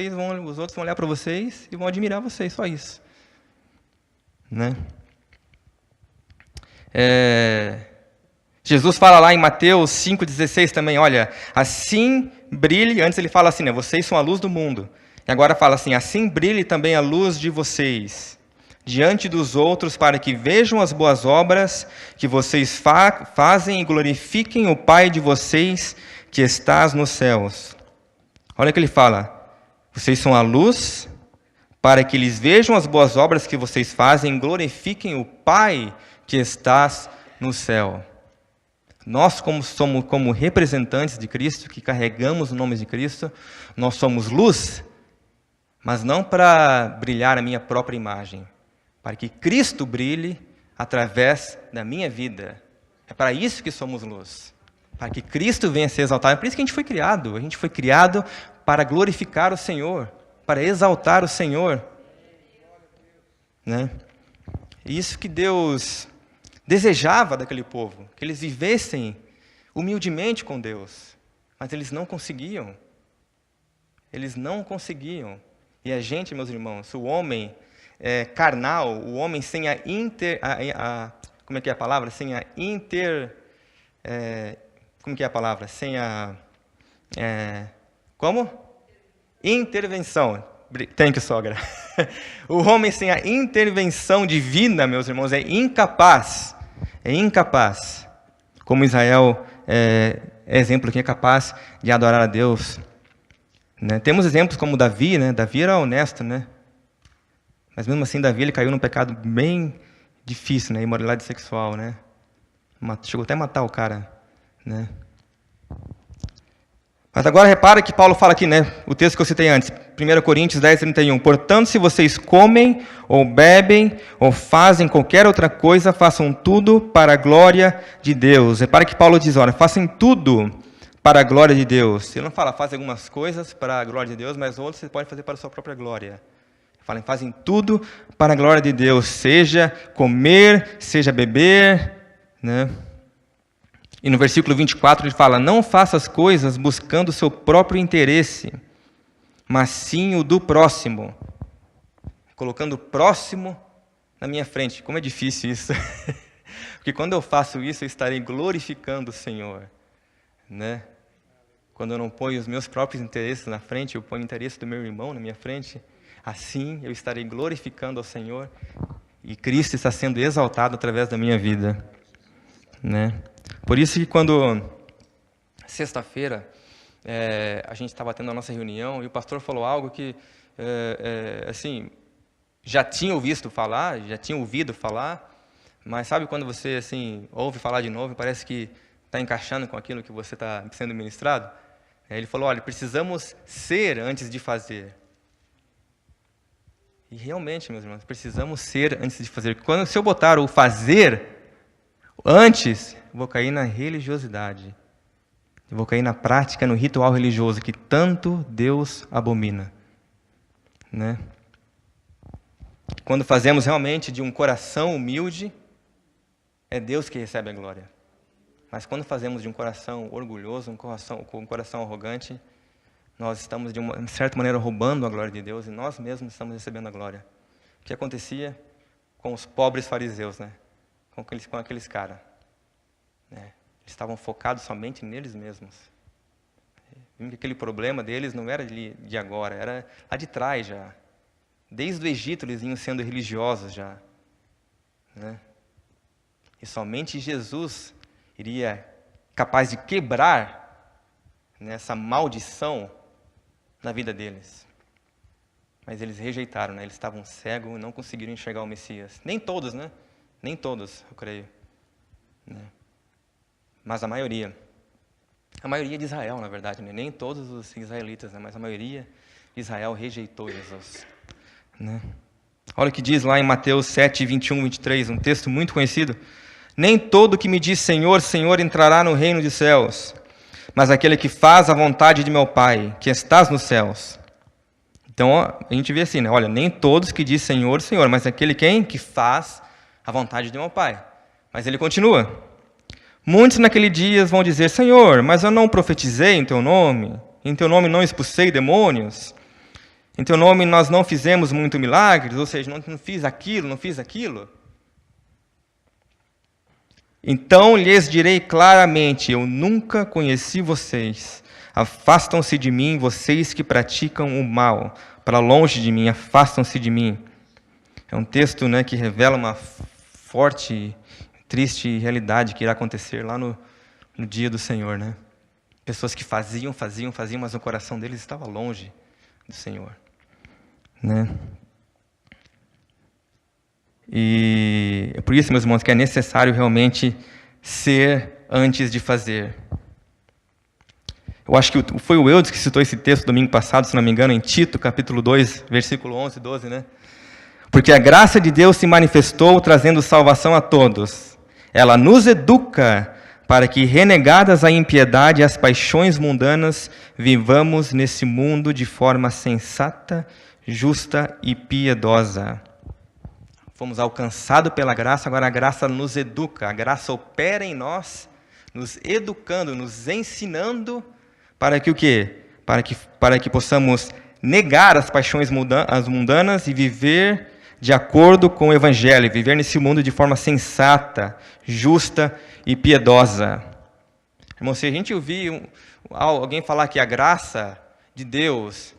outros vão olhar para vocês e vão admirar vocês, só isso. Né? Jesus fala lá em Mateus 5,16 também, olha, assim brilhe, antes ele fala assim, né, vocês são a luz do mundo. E agora fala assim, assim brilhe também a luz de vocês diante dos outros, para que vejam as boas obras que vocês fazem e glorifiquem o Pai de vocês que estás nos céus. Olha o que ele fala, vocês são a luz, para que eles vejam as boas obras que vocês fazem e glorifiquem o Pai que estás no céu. Nós, como representantes de Cristo, que carregamos o nome de Cristo, nós somos luz, mas não para brilhar a minha própria imagem, para que Cristo brilhe através da minha vida. É para isso que somos luz, para que Cristo venha a ser exaltado. É por isso que a gente foi criado para glorificar o Senhor, para exaltar o Senhor. Né? E isso que Deus desejava daquele povo, que eles vivessem humildemente com Deus, mas eles não conseguiam. Eles não conseguiam. E a gente, meus irmãos, o homem carnal, o homem sem como é que é a palavra? Sem a como que é a palavra? Sem a como? Intervenção. Thank you, sogra. O homem sem a intervenção divina, meus irmãos, é incapaz. É incapaz. Como Israel é exemplo que é capaz de adorar a Deus. Né? Temos exemplos como Davi, né? Davi era honesto, né? Mas mesmo assim Davi ele caiu num pecado bem difícil, né? Imoralidade sexual, né? Chegou até a matar o cara, né? Mas agora repara que Paulo fala aqui, né? O texto que eu citei antes, 1 Coríntios 10, 31. Portanto, se vocês comem, ou bebem, ou fazem qualquer outra coisa, façam tudo para a glória de Deus. Repara que Paulo diz, olha, façam tudo para a glória de Deus. Ele não fala, fazem algumas coisas para a glória de Deus, mas outras você pode fazer para a sua própria glória. Fala, fazem tudo para a glória de Deus, seja comer, seja beber, né? E no versículo 24 ele fala, não faça as coisas buscando o seu próprio interesse, mas sim o do próximo. Colocando o próximo na minha frente. Como é difícil isso. Porque quando eu faço isso, eu estarei glorificando o Senhor, né? Quando eu não ponho os meus próprios interesses na frente, eu ponho o interesse do meu irmão na minha frente, assim eu estarei glorificando ao Senhor e Cristo está sendo exaltado através da minha vida, né? Por isso que quando, sexta-feira, a gente estava tendo a nossa reunião e o pastor falou algo que, assim, já tinha ouvido falar, mas sabe quando você, assim, ouve falar de novo e parece que está encaixando com aquilo que você está sendo ministrado? Ele falou, olha, precisamos ser antes de fazer. E realmente, meus irmãos, precisamos ser antes de fazer. Se eu botar o fazer antes, eu vou cair na religiosidade. Eu vou cair na prática, no ritual religioso, que tanto Deus abomina, né? Quando fazemos realmente de um coração humilde, é Deus que recebe a glória. Mas quando fazemos de um coração orgulhoso, com um coração arrogante, nós estamos, de uma certa maneira, roubando a glória de Deus e nós mesmos estamos recebendo a glória. O que acontecia com os pobres fariseus, né? Com aqueles caras, né? Eles estavam focados somente neles mesmos. Aquele problema deles não era de agora, era lá de trás já. Desde o Egito eles vinham sendo religiosos já, né? E somente Jesus iria capaz de quebrar, né, essa maldição na vida deles. Mas eles rejeitaram, né? Eles estavam cegos e não conseguiram enxergar o Messias. Nem todos, né? Nem todos, eu creio, né? Mas a maioria de Israel, na verdade, né? Nem todos os israelitas, né? Mas a maioria de Israel rejeitou Jesus, né? Olha o que diz lá em Mateus 7, 21, 23, um texto muito conhecido. Nem todo que me diz Senhor, Senhor entrará no reino dos céus, mas aquele que faz a vontade de meu Pai, que estás nos céus. Então, a gente vê assim, né? Olha, nem todos que diz Senhor, Senhor, mas aquele que faz a vontade de meu Pai. Mas ele continua. Muitos naquele dia vão dizer, Senhor, mas eu não profetizei em Teu nome, em Teu nome não expulsei demônios, em Teu nome nós não fizemos muito milagres, ou seja, não fiz aquilo. Então lhes direi claramente, eu nunca conheci vocês. Afastam-se de mim, vocês que praticam o mal. Para longe de mim, afastam-se de mim. É um texto, né, que revela uma forte, triste realidade que irá acontecer lá no dia do Senhor, né? Pessoas que faziam, mas o coração deles estava longe do Senhor, né? E é por isso, meus irmãos, que é necessário realmente ser antes de fazer. Eu acho que foi o Eudes que citou esse texto domingo passado, se não me engano, em Tito, capítulo 2, versículo 11 e 12, né? Porque a graça de Deus se manifestou trazendo salvação a todos. Ela nos educa para que, renegadas a impiedade e as paixões mundanas, vivamos nesse mundo de forma sensata, justa e piedosa. Fomos alcançados pela graça, agora a graça nos educa, a graça opera em nós, nos educando, nos ensinando para que o quê? Para que possamos negar as paixões mundanas e viver de acordo com o Evangelho, viver nesse mundo de forma sensata, justa e piedosa. Irmão, se a gente ouvir alguém falar que a graça de Deus,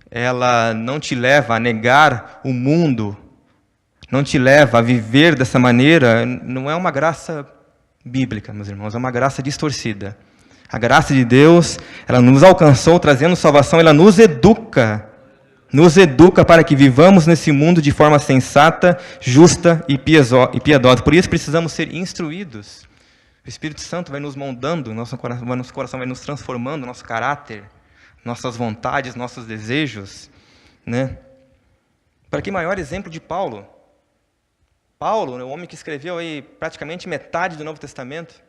ela não te leva a negar o mundo, não te leva a viver dessa maneira, não é uma graça bíblica, meus irmãos, é uma graça distorcida. A graça de Deus, ela nos alcançou trazendo salvação, ela nos educa nos educa para que vivamos nesse mundo de forma sensata, justa e piedosa. Por isso precisamos ser instruídos. O Espírito Santo vai nos moldando, nosso coração vai nos transformando, nosso caráter, nossas vontades, nossos desejos, né? Para que maior exemplo de Paulo? Paulo, o homem que escreveu aí praticamente metade do Novo Testamento.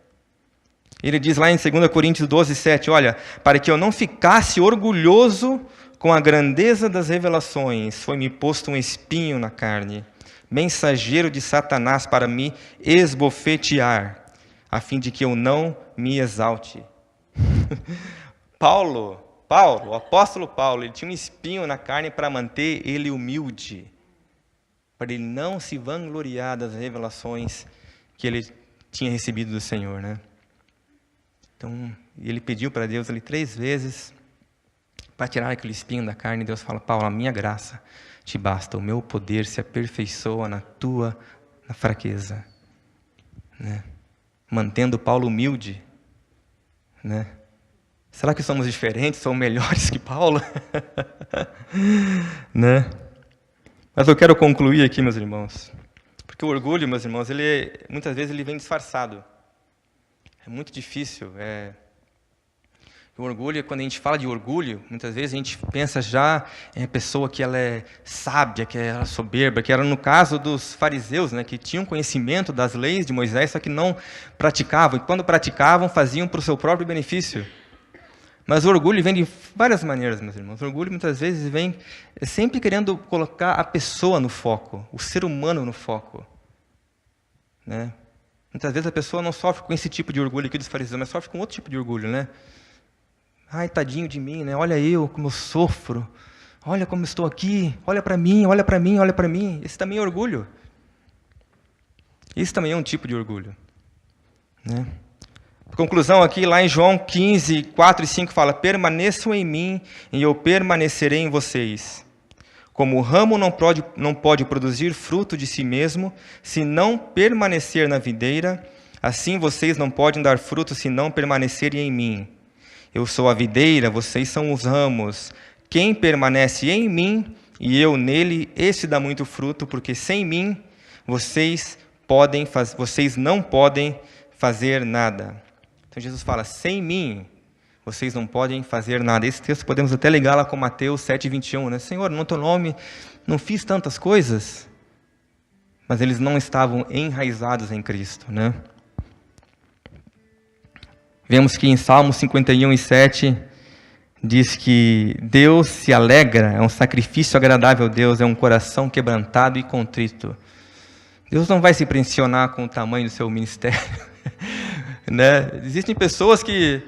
Ele diz lá em 2 Coríntios 12, 7, olha, para que eu não ficasse orgulhoso com a grandeza das revelações, foi-me posto um espinho na carne, mensageiro de Satanás para me esbofetear, a fim de que eu não me exalte. Paulo, o apóstolo Paulo, ele tinha um espinho na carne para manter ele humilde, para ele não se vangloriar das revelações que ele tinha recebido do Senhor, né? Então, ele pediu para Deus ali 3 vezes para tirar aquele espinho da carne. E Deus fala: Paulo, a minha graça te basta, o meu poder se aperfeiçoa na fraqueza, né? Mantendo Paulo humilde, né? Será que somos diferentes, somos melhores que Paulo? Né? Mas eu quero concluir aqui, meus irmãos, porque o orgulho, meus irmãos, muitas vezes ele vem disfarçado. É muito difícil. O orgulho, quando a gente fala de orgulho, muitas vezes a gente pensa já em a pessoa que ela é sábia, que ela é soberba, que era no caso dos fariseus, né, que tinham conhecimento das leis de Moisés, só que não praticavam. E quando praticavam, faziam para o seu próprio benefício. Mas o orgulho vem de várias maneiras, meus irmãos. O orgulho muitas vezes vem sempre querendo colocar a pessoa no foco, o ser humano no foco, né? Muitas vezes a pessoa não sofre com esse tipo de orgulho aqui dos fariseus, mas sofre com outro tipo de orgulho, né? Ai, tadinho de mim, né? Olha eu, como eu sofro. Olha como eu estou aqui. Olha para mim, olha para mim, olha para mim. Esse também é orgulho. Isso também é um tipo de orgulho, né? Por conclusão aqui, lá em João 15, 4 e 5, fala: permaneçam em mim e eu permanecerei em vocês. Como o ramo não pode produzir fruto de si mesmo, se não permanecer na videira, assim vocês não podem dar fruto se não permanecerem em mim. Eu sou a videira, vocês são os ramos. Quem permanece em mim e eu nele, esse dá muito fruto, porque sem mim vocês não podem fazer nada. Então Jesus fala: sem mim vocês não podem fazer nada. Esse texto podemos até ligar lá com Mateus 7:21, né? Senhor, no teu nome não fiz tantas coisas, mas eles não estavam enraizados em Cristo, né? Vemos que em Salmos 51:7 diz que Deus se alegra, é um sacrifício agradável a Deus, é um coração quebrantado e contrito. Deus não vai se impressionar com o tamanho do seu ministério, né? Existem pessoas que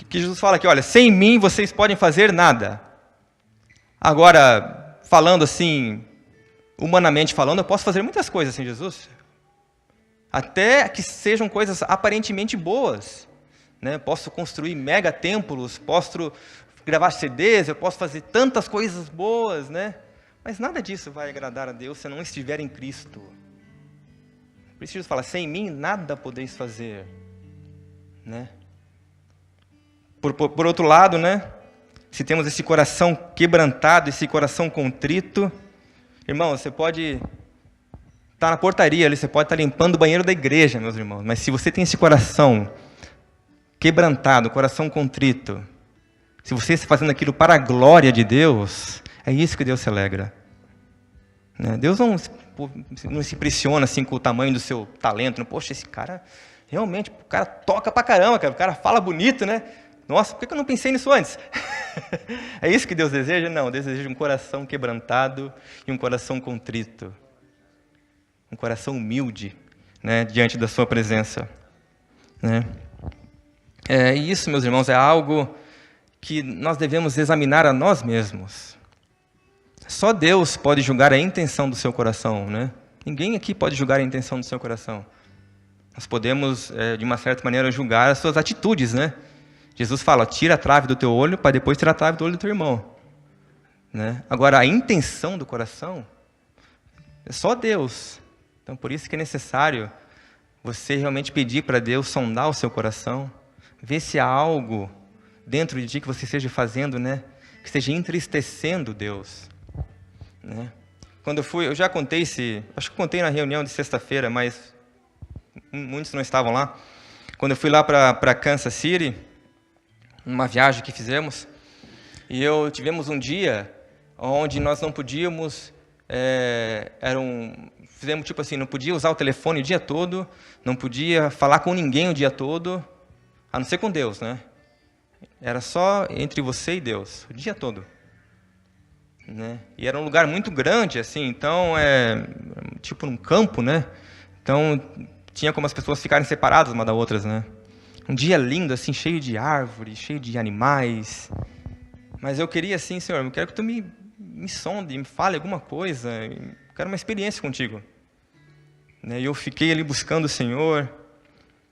Jesus fala que, olha, sem mim vocês podem fazer nada. Agora, falando assim, humanamente falando, eu posso fazer muitas coisas sem Jesus. Até que sejam coisas aparentemente boas, né? Posso construir mega templos, posso gravar CDs, eu posso fazer tantas coisas boas, né? Mas nada disso vai agradar a Deus se não estiver em Cristo. Por isso Jesus fala: sem mim nada podeis fazer, né? Por outro lado, né? Se temos esse coração quebrantado, esse coração contrito, irmão, você pode estar na portaria ali, você pode estar limpando o banheiro da igreja, meus irmãos, mas se você tem esse coração quebrantado, coração contrito, se você está fazendo aquilo para a glória de Deus, é isso que Deus se alegra, né? Deus não se impressiona assim com o tamanho do seu talento, não? Poxa, esse cara, realmente, o cara toca pra caramba, cara, o cara fala bonito, né? Nossa, por que eu não pensei nisso antes? É isso que Deus deseja? Não, Deus deseja um coração quebrantado e um coração contrito. Um coração humilde, né, diante da sua presença, né? E isso, meus irmãos, é algo que nós devemos examinar a nós mesmos. Só Deus pode julgar a intenção do seu coração, né? Ninguém aqui pode julgar a intenção do seu coração. Nós podemos, de uma certa maneira, julgar as suas atitudes, né? Jesus fala: tira a trave do teu olho para depois tirar a trave do olho do teu irmão, né? Agora, a intenção do coração é só Deus. Então, por isso que é necessário você realmente pedir para Deus sondar o seu coração, ver se há algo dentro de ti que você esteja fazendo, né, que esteja entristecendo Deus. né? Quando eu fui, eu já contei acho que contei na reunião de sexta-feira, mas muitos não estavam lá. Quando eu fui lá para Kansas City, numa viagem que fizemos, e tivemos um dia onde nós não podíamos, fizemos tipo assim, não podia usar o telefone o dia todo, não podia falar com ninguém o dia todo, a não ser com Deus, né? Era só entre você e Deus, o dia todo, né? E era um lugar muito grande, assim, então, tipo num campo, né? Então, tinha como as pessoas ficarem separadas uma das outras, né? Um dia lindo, assim, cheio de árvores, cheio de animais. Mas eu queria, assim, Senhor, eu quero que Tu me sonde, me fale alguma coisa. Eu quero uma experiência contigo. E eu fiquei ali buscando o Senhor.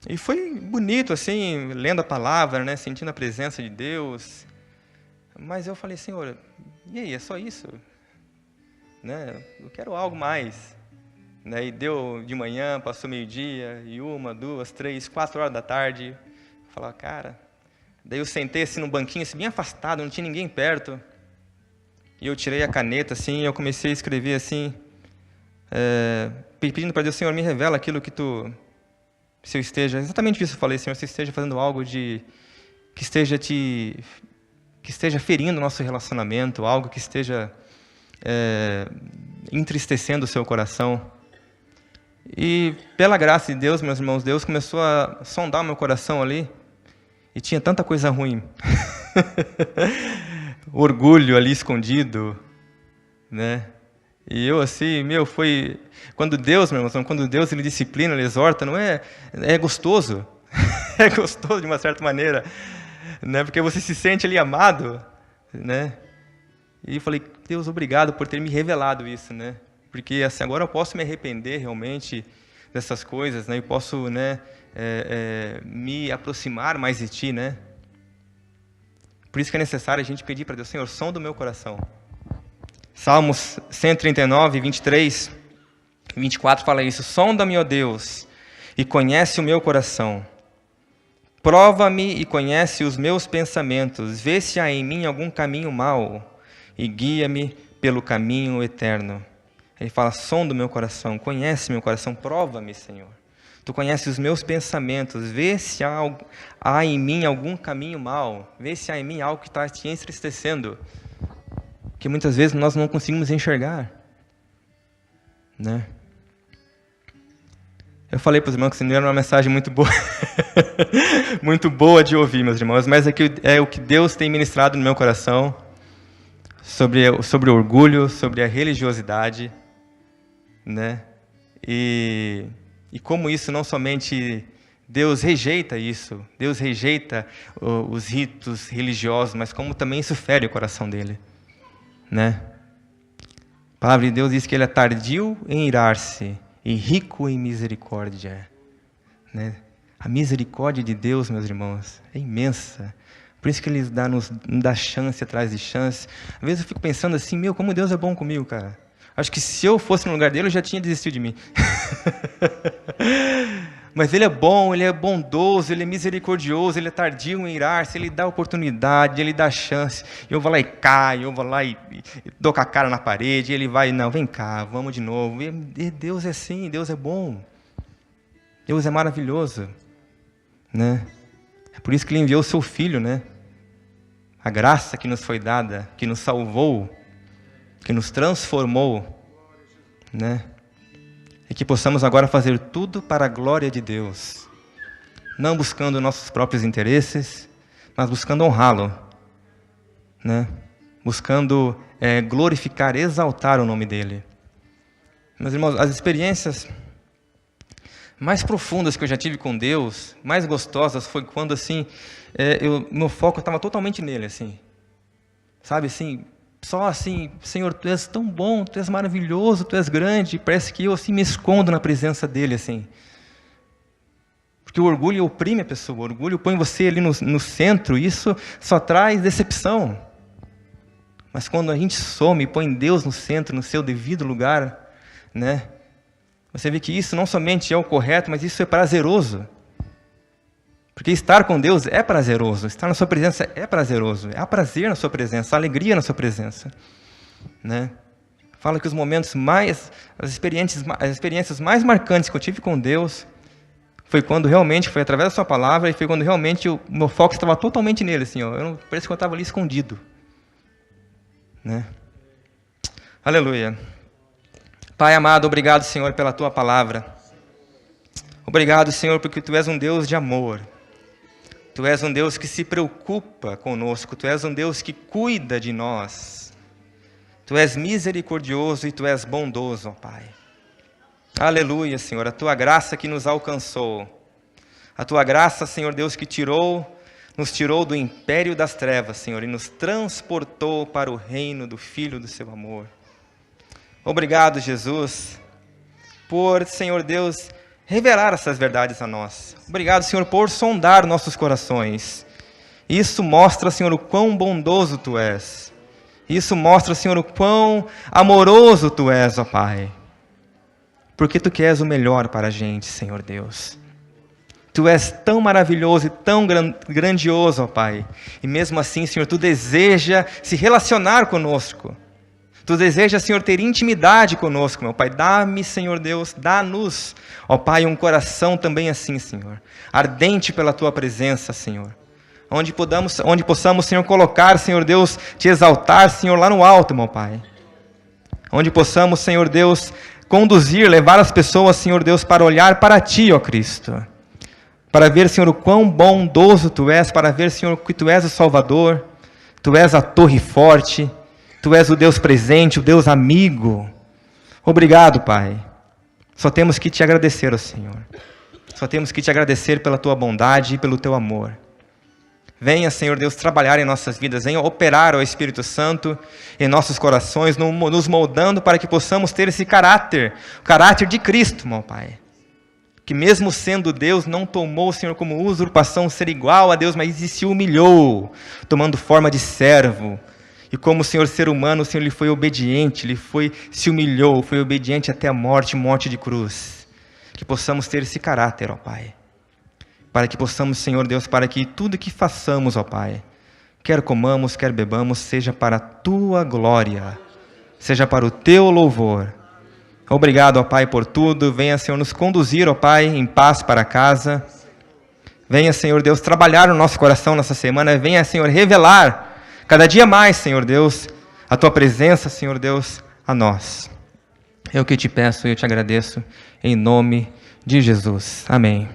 E foi bonito, assim, lendo a palavra, né? Sentindo a presença de Deus. Mas eu falei, Senhor, e aí, é só isso? Né? Eu quero algo mais. E deu de manhã, passou meio-dia, e 1, 2, 3, 4 horas da tarde. Eu falava, cara... Daí eu sentei assim num banquinho, assim, bem afastado, não tinha ninguém perto. E eu tirei a caneta, assim, e eu comecei a escrever, assim, pedindo para Deus, Senhor, me revela aquilo que se eu esteja... Exatamente isso eu falei, Senhor, se eu esteja fazendo algo que esteja ferindo o nosso relacionamento, algo que esteja entristecendo o seu coração. E, pela graça de Deus, meus irmãos, Deus começou a sondar o meu coração ali, e tinha tanta coisa ruim. Orgulho ali escondido, né? E eu, assim, foi... Quando Deus, meu irmão, quando Deus Ele disciplina, Ele exorta, não é gostoso. É gostoso de uma certa maneira, né? Porque você se sente ali amado, né? E eu falei, Deus, obrigado por ter me revelado isso, né? Porque assim, agora eu posso me arrepender realmente dessas coisas, né? Eu posso, né, me aproximar mais de Ti, né? Por isso que é necessário a gente pedir para Deus, Senhor, som do meu coração. Salmos 139, 23, 24 fala isso. Sonda-me, ó Deus, e conhece o meu coração. Prova-me e conhece os meus pensamentos. Vê se há em mim algum caminho mau e guia-me pelo caminho eterno. Ele fala, som do meu coração, conhece meu coração, prova-me, Senhor. Tu conheces os meus pensamentos, vê se há em mim algum caminho mau, vê se há em mim algo que está te entristecendo, que muitas vezes nós não conseguimos enxergar, né? Eu falei para os irmãos que isso não era uma mensagem muito boa, muito boa de ouvir, meus irmãos, mas é o que Deus tem ministrado no meu coração, sobre o orgulho, sobre a religiosidade, né? E como isso não somente Deus rejeita isso, Deus rejeita os ritos religiosos, mas como também isso fere o coração dele, né? A palavra de Deus diz que ele é tardio em irar-se e rico em misericórdia, né? A misericórdia de Deus, meus irmãos, é imensa. Por isso que Ele nos dá chance atrás de chance. Às vezes eu fico pensando assim, como Deus é bom comigo, cara. Acho que se eu fosse no lugar dele, eu já tinha desistido de mim. Mas Ele é bom, Ele é bondoso, Ele é misericordioso, Ele é tardio em irar-se, Ele dá oportunidade, Ele dá chance. Eu vou lá e caio, eu vou lá e dou com a cara na parede, e Ele vai, não, vem cá, vamos de novo. E Deus é assim, Deus é bom. Deus é maravilhoso, né? É por isso que Ele enviou o Seu Filho, né? A graça que nos foi dada, que nos salvou, que nos transformou, né? E que possamos agora fazer tudo para a glória de Deus, não buscando nossos próprios interesses, mas buscando honrá-lo, né? Buscando glorificar, exaltar o nome dEle. Meus irmãos, as experiências mais profundas que eu já tive com Deus, mais gostosas, foi quando assim, meu foco estava totalmente nele, assim, sabe, assim, só assim, Senhor, Tu és tão bom, Tu és maravilhoso, Tu és grande, parece que eu assim me escondo na presença dele, assim, porque o orgulho oprime a pessoa, o orgulho põe você ali no centro, isso só traz decepção. Mas quando a gente some e põe Deus no centro, no seu devido lugar, né? Você vê que isso não somente é o correto, mas isso é prazeroso. Porque estar com Deus é prazeroso, estar na sua presença é prazeroso, há prazer na sua presença, há alegria na sua presença, né? fala que os momentos mais, as experiências mais marcantes que eu tive com Deus foi quando realmente, foi através da sua palavra, e foi quando realmente o meu foco estava totalmente nele, assim, ó. Parece que eu estava ali escondido. Né? Aleluia. Pai amado, obrigado, Senhor, pela tua palavra. Obrigado, Senhor, porque tu és um Deus de amor. Tu és um Deus que se preocupa conosco. Tu és um Deus que cuida de nós. Tu és misericordioso e tu és bondoso, ó Pai. Aleluia, Senhor, a tua graça que nos alcançou. A tua graça, Senhor Deus, que nos tirou do império das trevas, Senhor, e nos transportou para o reino do Filho do seu amor. Obrigado, Jesus, por, Senhor Deus, revelar essas verdades a nós. Obrigado, Senhor, por sondar nossos corações. Isso mostra, Senhor, o quão bondoso tu és. Isso mostra, Senhor, o quão amoroso tu és, ó Pai. Porque tu queres o melhor para a gente, Senhor Deus. Tu és tão maravilhoso e tão grandioso, ó Pai. E mesmo assim, Senhor, tu deseja se relacionar conosco. Tu desejas, Senhor, ter intimidade conosco, meu Pai. Dá-me, Senhor Deus, dá-nos, ó Pai, um coração também assim, Senhor. Ardente pela tua presença, Senhor. Onde possamos, Senhor, colocar, Senhor Deus, te exaltar, Senhor, lá no alto, meu Pai. Onde possamos, Senhor Deus, conduzir, levar as pessoas, Senhor Deus, para olhar para ti, ó Cristo. Para ver, Senhor, o quão bondoso tu és, para ver, Senhor, que tu és o Salvador, tu és a torre forte, tu és o Deus presente, o Deus amigo. Obrigado, Pai. Só temos que te agradecer, ó Senhor. Só temos que te agradecer pela tua bondade e pelo teu amor. Venha, Senhor Deus, trabalhar em nossas vidas, venha operar, ó Espírito Santo, em nossos corações, nos moldando para que possamos ter esse caráter, o caráter de Cristo, meu Pai. Que mesmo sendo Deus, não tomou, Senhor, como usurpação ser igual a Deus, mas se humilhou, tomando forma de servo. E como, Senhor, ser humano, o Senhor, Ele foi obediente, se humilhou, foi obediente até a morte de cruz. Que possamos ter esse caráter, ó Pai. Para que possamos, Senhor Deus, para que tudo que façamos, ó Pai, quer comamos, quer bebamos, seja para a tua glória, seja para o teu louvor. Obrigado, ó Pai, por tudo. Venha, Senhor, nos conduzir, ó Pai, em paz para casa. Venha, Senhor Deus, trabalhar no nosso coração nessa semana. Venha, Senhor, revelar cada dia mais, Senhor Deus, a tua presença, Senhor Deus, a nós. Eu que te peço e eu te agradeço, em nome de Jesus. Amém.